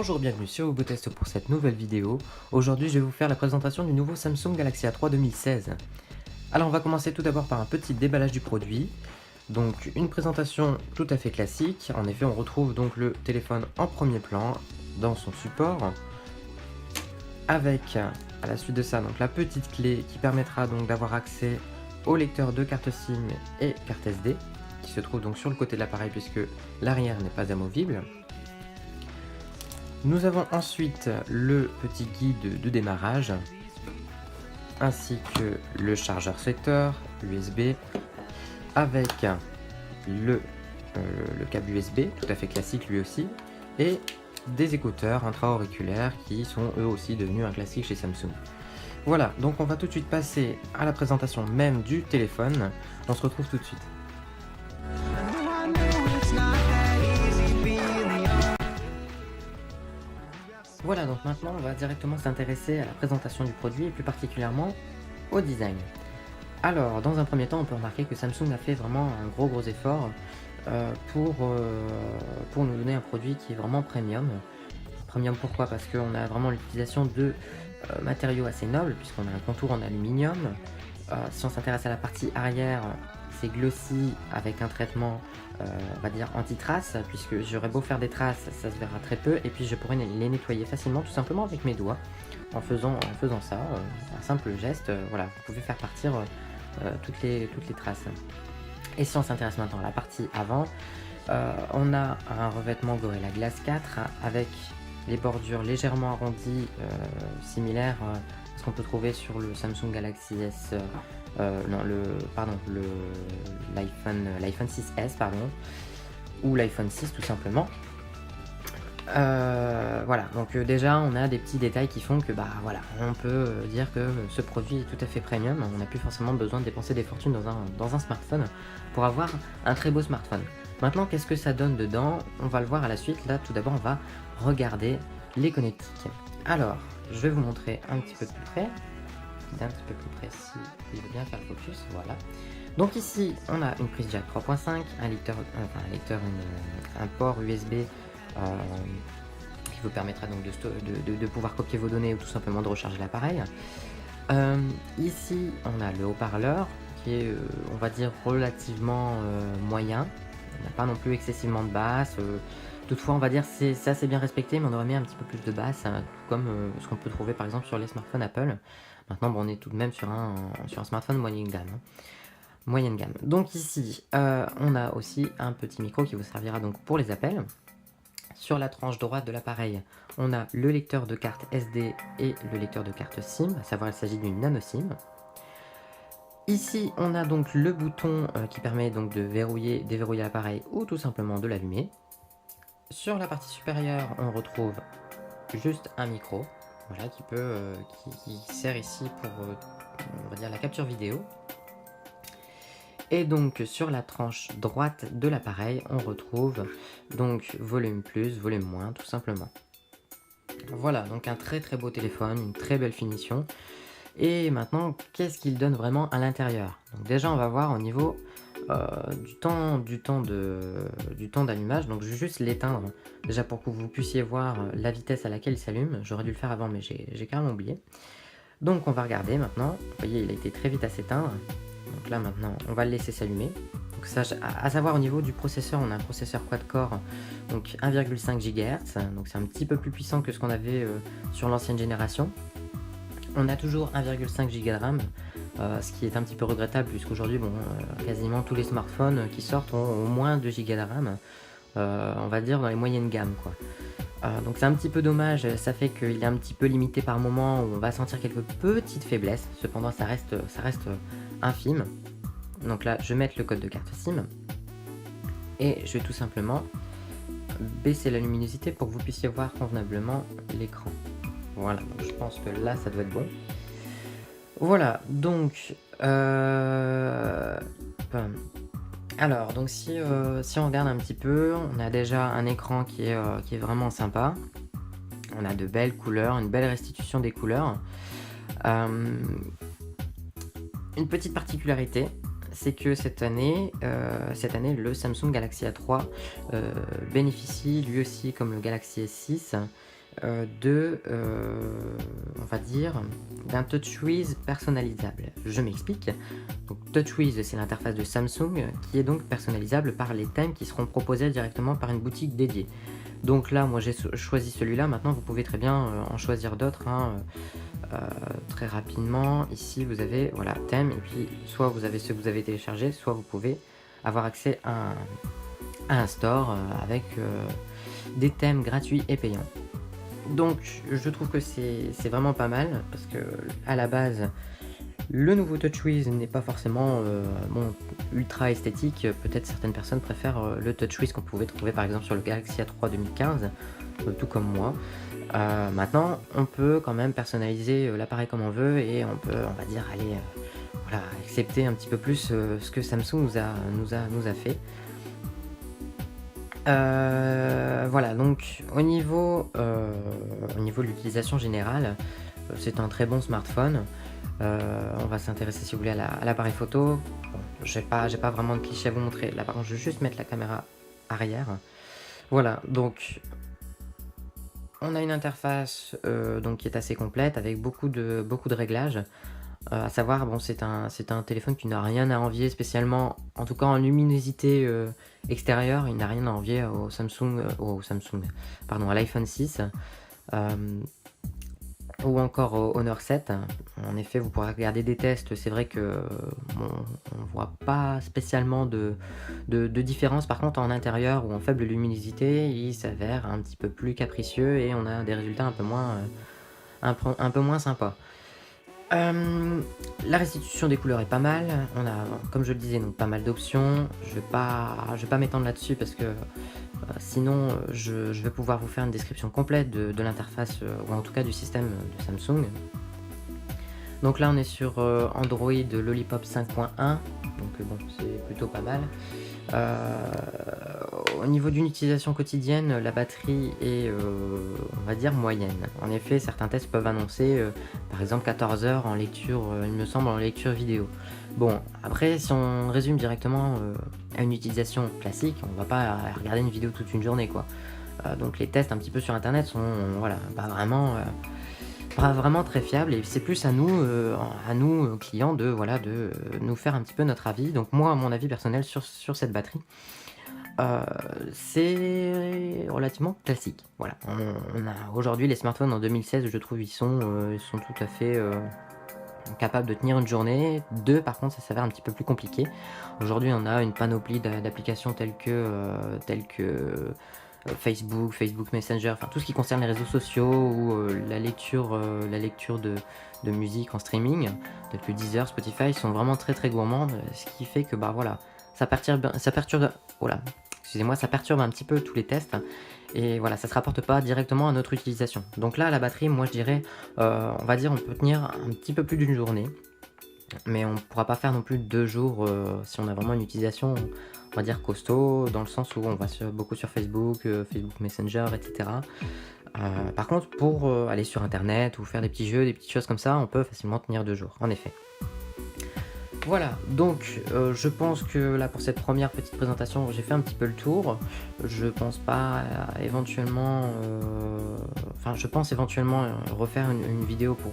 Bonjour, bienvenue sur Ubotest pour cette nouvelle vidéo. Aujourd'hui, je vais vous faire la présentation du nouveau Samsung Galaxy A3 2016. Alors, on va commencer tout d'abord par un petit déballage du produit. Donc, une présentation tout à fait classique. En effet, on retrouve donc le téléphone en premier plan dans son support, avec à la suite de ça donc la petite clé qui permettra donc d'avoir accès au lecteur de carte SIM et carte SD, qui se trouve donc sur le côté de l'appareil puisque l'arrière n'est pas amovible. Nous avons ensuite le petit guide de démarrage, ainsi que le chargeur secteur USB, avec le câble USB, tout à fait classique lui aussi, et des écouteurs intra-auriculaires qui sont eux aussi devenus un classique chez Samsung. Voilà, donc on va tout de suite passer à la présentation même du téléphone. On se retrouve tout de suite. Voilà, donc maintenant on va directement s'intéresser à la présentation du produit et plus particulièrement au design. Alors, dans un premier temps, on peut remarquer que Samsung a fait vraiment un gros effort pour nous donner un produit qui est vraiment premium. Premium pourquoi? Parce qu'on a vraiment l'utilisation de matériaux assez nobles, puisqu'on a un contour en aluminium. Si on s'intéresse à la partie arrière, c'est glossy avec un traitement on va dire anti-traces, puisque j'aurais beau faire des traces, ça se verra très peu, et puis je pourrais les nettoyer facilement tout simplement avec mes doigts en faisant ça, un simple geste, voilà, vous pouvez faire partir toutes les traces. Et si on s'intéresse maintenant à la partie avant, on a un revêtement Gorilla Glass 4 avec les bordures légèrement arrondies, similaires à ce qu'on peut trouver sur le Samsung Galaxy S, l'iPhone 6S, pardon, ou l'iPhone 6 tout simplement. Voilà, donc déjà on a des petits détails qui font que voilà, on peut dire que ce produit est tout à fait premium. On n'a plus forcément besoin de dépenser des fortunes dans un smartphone pour avoir un très beau smartphone. Maintenant, qu'est-ce que ça donne dedans? On va le voir à la suite. Là, tout d'abord, on va regarder les connectiques. Alors, je vais vous montrer un petit peu plus près, d'un petit peu plus précis, il veut bien faire le focus, voilà. Donc ici, on a une prise jack 3.5, un port USB qui vous permettra donc de pouvoir copier vos données ou tout simplement de recharger l'appareil. Ici, on a le haut-parleur qui est, on va dire, relativement moyen. On n'a pas non plus excessivement de basse. Toutefois, on va dire c'est assez bien respecté, mais on aurait mis un petit peu plus de basse, comme ce qu'on peut trouver par exemple sur les smartphones Apple. Maintenant, bon, on est tout de même sur un smartphone moyenne gamme. Moyenne gamme. Donc ici, on a aussi un petit micro qui vous servira donc pour les appels. Sur la tranche droite de l'appareil, on a le lecteur de carte SD et le lecteur de carte SIM, à savoir il s'agit d'une nano SIM. Ici, on a donc le bouton qui permet donc de verrouiller, déverrouiller l'appareil ou tout simplement de l'allumer. Sur la partie supérieure, on retrouve juste un micro, voilà, qui sert ici pour on va dire la capture vidéo. Et donc sur la tranche droite de l'appareil, on retrouve donc volume plus, volume moins, tout simplement. Voilà, donc un très beau téléphone, une très belle finition. Et maintenant, qu'est-ce qu'il donne vraiment à l'intérieur? Donc déjà, on va voir au niveau du temps d'allumage. Donc je vais juste l'éteindre, déjà pour que vous puissiez voir la vitesse à laquelle il s'allume. J'aurais dû le faire avant, mais j'ai carrément oublié. Donc on va regarder maintenant. Vous voyez, il a été très vite à s'éteindre. Donc là maintenant, on va le laisser s'allumer. Donc ça, à savoir au niveau du processeur, on a un processeur quad-core, donc 1,5 GHz. Donc c'est un petit peu plus puissant que ce qu'on avait sur l'ancienne génération. On a toujours 1,5 Go de RAM, ce qui est un petit peu regrettable puisqu'aujourd'hui, bon, quasiment tous les smartphones qui sortent ont au moins 2 Go de RAM, on va dire dans les moyennes gammes, quoi. Donc c'est un petit peu dommage, ça fait qu'il est un petit peu limité par moment où on va sentir quelques petites faiblesses, cependant ça reste infime. Donc là, je vais mettre le code de carte SIM et je vais tout simplement baisser la luminosité pour que vous puissiez voir convenablement l'écran. Voilà, donc je pense que là, ça doit être bon. Voilà, donc... alors, donc si on regarde un petit peu, on a déjà un écran qui est vraiment sympa. On a de belles couleurs, une belle restitution des couleurs. Une petite particularité, c'est que cette année, le Samsung Galaxy A3 bénéficie lui aussi, comme le Galaxy S6, on va dire, d'un TouchWiz personnalisable. Je m'explique. Donc TouchWiz, c'est l'interface de Samsung qui est donc personnalisable par les thèmes qui seront proposés directement par une boutique dédiée. Donc là, moi j'ai choisi celui-là. Maintenant, vous pouvez très bien en choisir d'autres, hein, très rapidement. Ici, vous avez voilà thème, et puis soit vous avez ceux que vous avez téléchargés, soit vous pouvez avoir accès à un store avec des thèmes gratuits et payants. Donc je trouve que c'est vraiment pas mal parce que à la base le nouveau TouchWiz n'est pas forcément bon, ultra esthétique. Peut-être certaines personnes préfèrent le TouchWiz qu'on pouvait trouver par exemple sur le Galaxy A3 2015, tout comme moi. Maintenant on peut quand même personnaliser l'appareil comme on veut, et on peut, on va dire, aller voilà, accepter un petit peu plus ce que Samsung nous a fait. Voilà, donc au niveau de l'utilisation générale, c'est un très bon smartphone. On va s'intéresser, si vous voulez, à l'appareil photo. Bon, j'ai pas vraiment de cliché à vous montrer. Là par contre, je vais juste mettre la caméra arrière. Voilà, donc on a une interface donc qui est assez complète avec beaucoup de réglages. À savoir, bon, c'est un téléphone qui n'a rien à envier spécialement, en tout cas en luminosité extérieure. Il n'a rien à envier pardon, à l'iPhone 6 ou encore au Honor 7. En effet, vous pourrez regarder des tests. C'est vrai que bon, on voit pas spécialement de différence. Par contre, en intérieur ou en faible luminosité, il s'avère un petit peu plus capricieux et on a des résultats un peu moins sympas. La restitution des couleurs est pas mal. On a, comme je le disais, donc pas mal d'options. Je vais pas m'étendre là-dessus parce que sinon je vais pouvoir vous faire une description complète de l'interface ou en tout cas du système de Samsung. Donc là on est sur Android Lollipop 5.1, donc bon, c'est plutôt pas mal. Au niveau d'une utilisation quotidienne, la batterie est, on va dire, moyenne. En effet, certains tests peuvent annoncer, par exemple, 14 heures en lecture, il me semble, en lecture vidéo. Bon, après, si on résume directement à une utilisation classique, on va pas regarder une vidéo toute une journée, quoi. Donc les tests un petit peu sur Internet sont, voilà, pas vraiment très fiables, et c'est plus à nous clients de voilà de nous faire un petit peu notre avis. Donc moi, mon avis personnel sur cette batterie, c'est relativement classique. Voilà, on a aujourd'hui les smartphones en 2016, je trouve ils sont tout à fait capables de tenir une journée. Deux, par contre, ça s'avère un petit peu plus compliqué. Aujourd'hui, on a une panoplie d'applications telles que Facebook Messenger, enfin tout ce qui concerne les réseaux sociaux ou la lecture de musique en streaming, tels que Deezer, Spotify, sont vraiment très très gourmandes, ce qui fait que bah voilà, ça perturbe, voilà, excusez-moi, ça perturbe un petit peu tous les tests, et voilà, ça se rapporte pas directement à notre utilisation. Donc là, la batterie, moi je dirais, on va dire, on peut tenir un petit peu plus d'une journée, mais on pourra pas faire non plus 2 jours si on a vraiment une utilisation, on va dire, costaud, dans le sens où on va beaucoup sur Facebook, Facebook Messenger, etc. Par contre, pour aller sur Internet ou faire des petits jeux, des petites choses comme ça, on peut facilement tenir 2 jours, en effet. Voilà, donc je pense que là, pour cette première petite présentation, j'ai fait un petit peu le tour. Je pense pas éventuellement, je pense éventuellement refaire une vidéo pour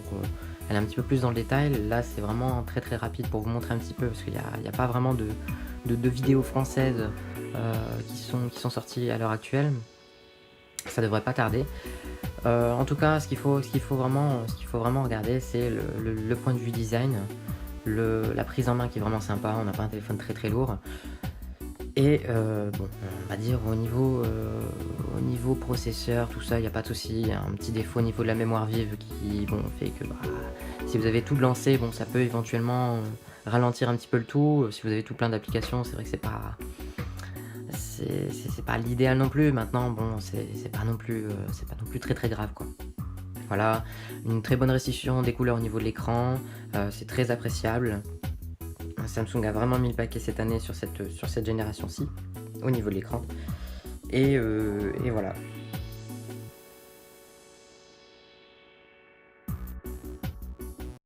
aller un petit peu plus dans le détail. Là, c'est vraiment très très rapide pour vous montrer un petit peu, parce qu'il n'y a pas vraiment de vidéos françaises qui sont sorties à l'heure actuelle. Ça devrait pas tarder. En tout cas, ce qu'il faut vraiment regarder, c'est le point de vue design. La prise en main qui est vraiment sympa, on n'a pas un téléphone très très lourd, et bon, on va dire au niveau processeur, tout ça, il n'y a pas de souci. Un petit défaut au niveau de la mémoire vive qui, bon, fait que si vous avez tout lancé, bon, ça peut éventuellement ralentir un petit peu le tout. Si vous avez tout plein d'applications, c'est vrai que c'est pas l'idéal non plus. Maintenant, bon, c'est pas non plus très très grave, quoi. Voilà, une très bonne restitution des couleurs au niveau de l'écran, c'est très appréciable. Samsung a vraiment mis le paquet cette année sur cette génération-ci, au niveau de l'écran. Et voilà.